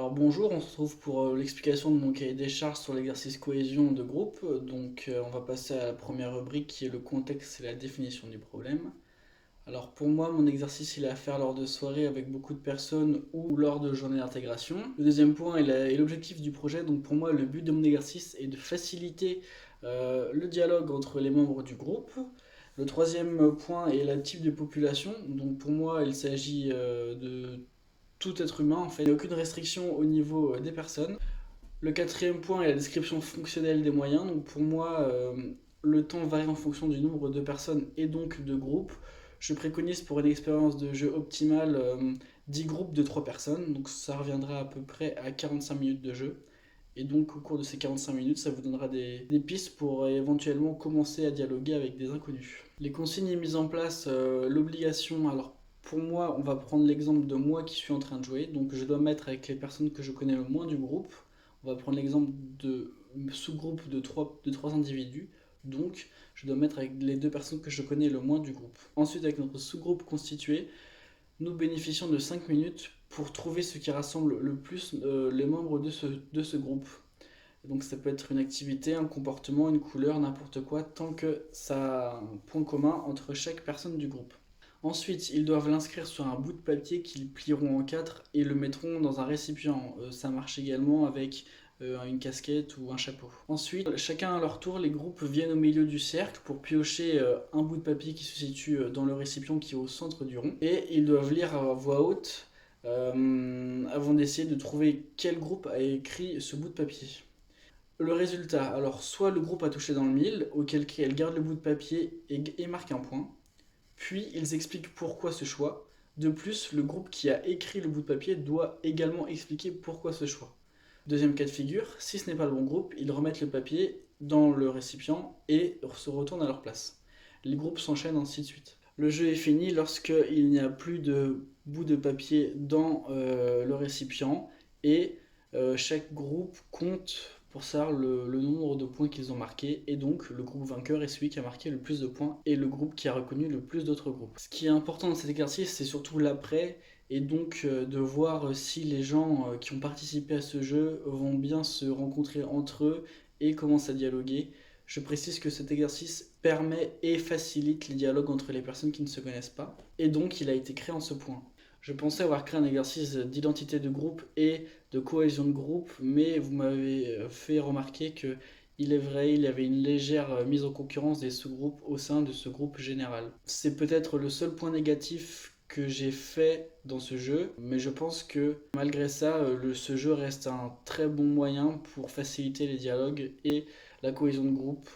Alors bonjour, on se retrouve pour l'explication de mon cahier des charges sur l'exercice cohésion de groupe. On va passer à la première rubrique qui est le contexte et la définition du problème. Alors pour moi, mon exercice il est à faire lors de soirées avec beaucoup de personnes ou lors de journées d'intégration. Le deuxième point est l'objectif du projet. Donc pour moi, le but de mon exercice est de faciliter le dialogue entre les membres du groupe. Le troisième point est le type de population. Donc pour moi, il s'agit de tout être humain en fait. Il n'y a aucune restriction au niveau des personnes. Le quatrième point est la description fonctionnelle des moyens. Donc pour moi, le temps varie en fonction du nombre de personnes et donc de groupes. Je préconise pour une expérience de jeu optimale 10 groupes de 3 personnes. Donc ça reviendra à peu près à 45 minutes de jeu. Et donc au cours de ces 45 minutes, ça vous donnera des pistes pour éventuellement commencer à dialoguer avec des inconnus. Les consignes mises en place, l'obligation, alors pour moi, on va prendre l'exemple de moi qui suis en train de jouer. Donc je dois mettre avec les personnes que je connais le moins du groupe. On va prendre l'exemple de sous-groupe de 3 individus. Donc je dois mettre avec les deux personnes que je connais le moins du groupe. Ensuite, avec notre sous-groupe constitué, nous bénéficions de 5 minutes pour trouver ce qui rassemble le plus les membres de ce groupe. Donc ça peut être une activité, un comportement, une couleur, n'importe quoi, tant que ça a un point commun entre chaque personne du groupe. Ensuite, ils doivent l'inscrire sur un bout de papier qu'ils plieront en quatre et le mettront dans un récipient. Ça marche également avec une casquette ou un chapeau. Ensuite, chacun à leur tour, les groupes viennent au milieu du cercle pour piocher un bout de papier qui se situe dans le récipient qui est au centre du rond. Et ils doivent lire à voix haute avant d'essayer de trouver quel groupe a écrit ce bout de papier. Le résultat, alors soit le groupe a touché dans le mille, auquel cas elle garde le bout de papier et marque un point, puis ils expliquent pourquoi ce choix. De plus, le groupe qui a écrit le bout de papier doit également expliquer pourquoi ce choix. Deuxième cas de figure, si ce n'est pas le bon groupe, ils remettent le papier dans le récipient et se retournent à leur place. Les groupes s'enchaînent ainsi de suite. Le jeu est fini lorsqu'il n'y a plus de bout de papier dans le récipient et chaque groupe compte pour savoir le nombre de points qu'ils ont marqués, et donc le groupe vainqueur est celui qui a marqué le plus de points et le groupe qui a reconnu le plus d'autres groupes. Ce qui est important dans cet exercice, c'est surtout l'après, et donc de voir si les gens qui ont participé à ce jeu vont bien se rencontrer entre eux et commencent à dialoguer. Je précise que cet exercice permet et facilite les dialogues entre les personnes qui ne se connaissent pas, et donc il a été créé en ce point. Je pensais avoir créé un exercice d'identité de groupe et de cohésion de groupe, mais vous m'avez fait remarquer que il est vrai, il y avait une légère mise en concurrence des sous-groupes au sein de ce groupe général. C'est peut-être le seul point négatif que j'ai fait dans ce jeu, mais je pense que malgré ça, ce jeu reste un très bon moyen pour faciliter les dialogues et la cohésion de groupe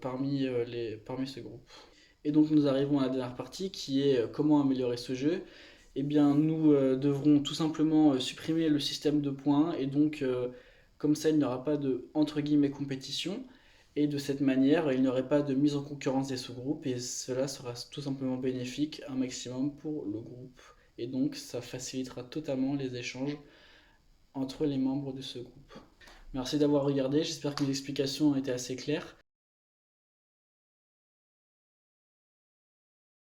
parmi ce groupe. Et donc nous arrivons à la dernière partie qui est comment améliorer ce jeu. Eh bien, nous devrons tout simplement supprimer le système de points et donc comme ça il n'y aura pas de entre guillemets compétition, et de cette manière il n'y aurait pas de mise en concurrence des sous-groupes et cela sera tout simplement bénéfique un maximum pour le groupe, et donc ça facilitera totalement les échanges entre les membres de ce groupe. Merci d'avoir regardé, j'espère que mes explications ont été assez claires.